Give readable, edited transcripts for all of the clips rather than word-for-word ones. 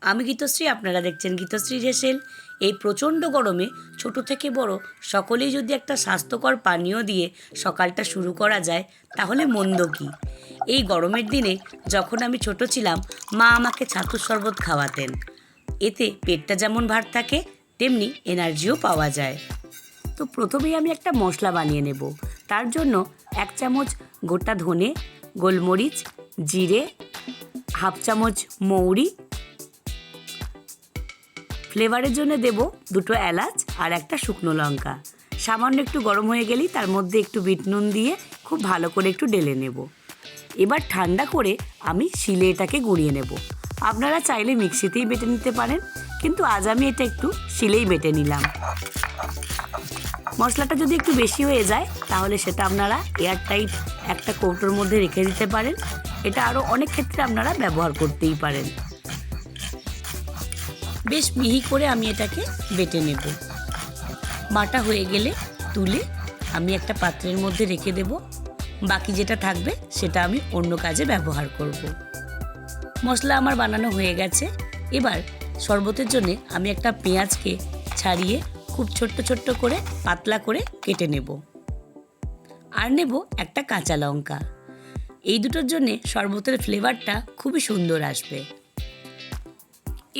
আমি গীতশ্রী, আপনারা দেখছেন গীতশ্রী রেসেল। এই প্রচণ্ড গরমে ছোট থেকে বড় সকলেই যদি একটা স্বাস্থ্যকর পানীয় দিয়ে সকালটা শুরু করা যায় তাহলে মন্দ কী। এই গরমের দিনে যখন আমি ছোট ছিলাম, মা আমাকে ছাতুর শরবত খাওয়াতেন। এতে পেটটা যেমন ভার থাকে তেমনি এনার্জিও পাওয়া যায়। তো প্রথমেই আমি একটা মশলা বানিয়ে নেব। তার জন্য 1 চামচ গোটা ধনে, গোলমরিচ, জিরে, হাফ চামচ মৌরি, ফ্লেভারের জন্য দেব 2টো এলাচ আর একটা শুকনো লঙ্কা। সামান্য একটু গরম হয়ে গেলেই তার মধ্যে একটু বিট নুন দিয়ে খুব ভালো করে একটু ঢেলে নেব। এবার ঠান্ডা করে আমি শিলে এটাকে গুঁড়িয়ে নেব। আপনারা চাইলে মিক্সিতেই বেটে নিতে পারেন, কিন্তু আজ আমি এটা একটু শিলেই বেটে নিলাম। মশলাটা যদি একটু বেশি হয়ে যায় তাহলে সেটা আপনারা এয়ারটাইট একটা কৌটোর মধ্যে রেখে দিতে পারেন। এটা আরও অনেক ক্ষেত্রে আপনারা ব্যবহার করতেই পারেন। বেশ মিহি করে আমি এটাকে বেটে নেব। বাটা হয়ে গেলে তুলে আমি একটা পাত্রের মধ্যে রেখে দেব। বাকি যেটা থাকবে সেটা আমি অন্য কাজে ব্যবহার করব। মশলা আমার বানানো হয়ে গেছে। এবার শরবতের জন্য আমি একটা পেঁয়াজকে ছাড়িয়ে খুব ছোট্ট ছোট্ট করে পাতলা করে কেটে নেব। আর নেব একটা কাঁচা লঙ্কা। এই দুটোর জন্যে শরবতের ফ্লেভারটা খুবই সুন্দর আসবে।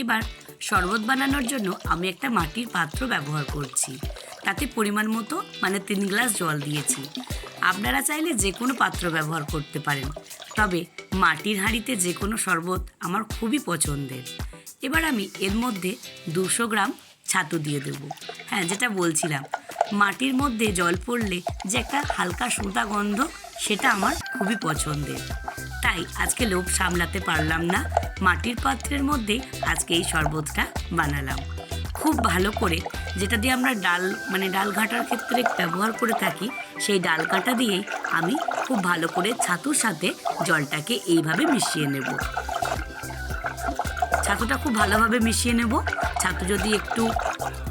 এবার শরবত বানানোর জন্য আমি একটা মাটির পাত্র ব্যবহার করছি। তাতে পরিমাণ মতো 3 গ্লাস জল দিয়েছি। আপনারা চাইলে যে কোনো পাত্র ব্যবহার করতে পারেন, তবে মাটির হাঁড়িতে যে কোনো শরবত আমার খুবই পছন্দের। এবার আমি এর মধ্যে 200 গ্রাম ছাতু দিয়ে দেব। হ্যাঁ, যেটা বলছিলাম, মাটির মধ্যে জল পড়লে যে একটা হালকা সোঁদা গন্ধ, সেটা আমার খুবই পছন্দের। তাই আজকে লোভ সামলাতে পারলাম না, মাটির পাত্রের মধ্যে আজকে এই শরবতটা বানালাম। খুব ভালো করে, যেটা দিয়ে আমরা ডাল ঘাটার ক্ষেত্রে ব্যবহার করে থাকি, সেই ডাল কাঁটা দিয়েই আমি খুব ভালো করে ছাতুর সাথে জলটাকে এইভাবে মিশিয়ে নেব। ছাতুটা খুব ভালোভাবে মিশিয়ে নেব। ছাতু যদি একটু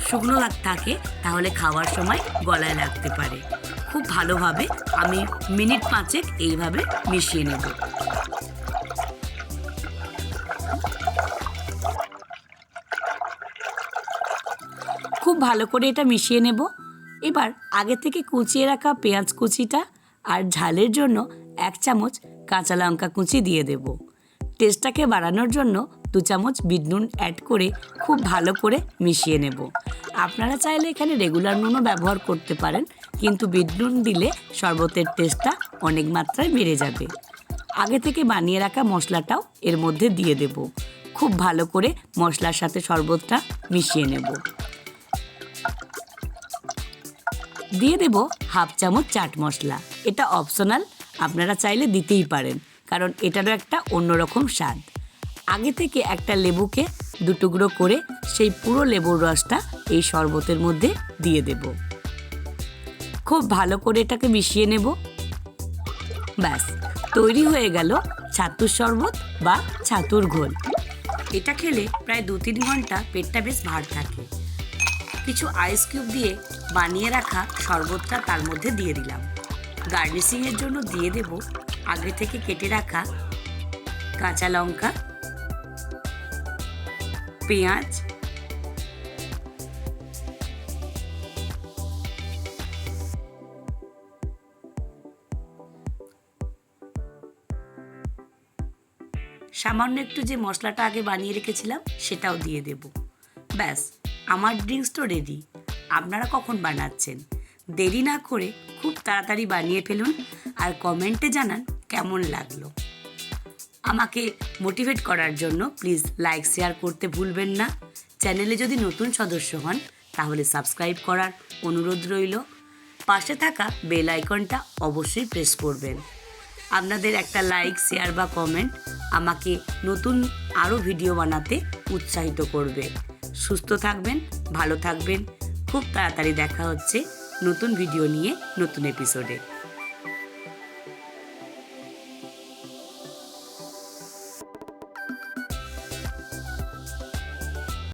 শুকনো থাকে তাহলে খাওয়ার সময় গলায় লাগতে পারে। খুব ভালোভাবে আমি মিনিট 5 এইভাবে মিশিয়ে নেব। খুব ভালো করে এটা মিশিয়ে নেব। এবার আগে থেকে কুচিয়ে রাখা পেঁয়াজ কুচিটা আর ঝালের জন্য 1 চামচ কাঁচা লঙ্কা কুচি দিয়ে দেব। টেস্টটাকে বাড়ানোর জন্য 2 চামচ বিট নুন অ্যাড করে খুব ভালো করে মিশিয়ে নেব। আপনারা চাইলে এখানে রেগুলার নুনও ব্যবহার করতে পারেন, কিন্তু বিট নুন দিলে শরবতের টেস্টটা অনেক মাত্রায় বেড়ে যাবে। আগে থেকে বানিয়ে রাখা মশলাটাও এর মধ্যে দিয়ে দেব। খুব ভালো করে মশলার সাথে শরবতটা মিশিয়ে নেব। দিয়ে দেব হাফ চামচ চাট মশলা। এটা অপশনাল, আপনারা চাইলে দিতেই পারেন, কারণ এটারও একটা অন্যরকম স্বাদ। আগে থেকে একটা লেবুকে 2 টুকরো করে সেই পুরো লেবুর রসটা এই শরবতের মধ্যে দিয়ে দেব। খুব ভালো করে এটাকে মিশিয়ে নেব। ব্যাস, তৈরি হয়ে গেল ছাতুর শরবত বা ছাতুর ঘোল। এটা খেলে প্রায় 2-3 ঘন্টা পেটটা বেশ ভার থাকে। কিছু আইস কিউব দিয়ে বানিয়ে রাখা শরবতটা তার মধ্যে দিয়ে দিলাম। গার্নিশিংয়ের জন্য দিয়ে দেব আগে থেকে কেটে রাখা কাঁচা লঙ্কা, পেঁয়াজ, সামান্য একটু যে মশলাটা আগে বানিয়ে রেখেছিলাম সেটাও দিয়ে দেব। ব্যাস, আমার ড্রিঙ্কস তো রেডি। আপনারা কখন বানাচ্ছেন? দেরি না করে খুব তাড়াতাড়ি বানিয়ে ফেলুন আর কমেন্টে জানান কেমন লাগলো। আমাকে মোটিভেট করার জন্য প্লিজ লাইক শেয়ার করতে ভুলবেন না। চ্যানেলে যদি নতুন সদস্য হন তাহলে সাবস্ক্রাইব করার অনুরোধ রইল। পাশে থাকা বেল আইকনটা অবশ্যই প্রেস করবেন। আপনাদের একটা লাইক, শেয়ার বা কমেন্ট আমাকে নতুন আরও ভিডিও বানাতে উৎসাহিত করবে। সুস্থ থাকবেন, ভালো থাকবেন। খুব তাড়াতাড়ি দেখা হচ্ছে নতুন ভিডিও নিয়ে, নতুন এপিসোডে।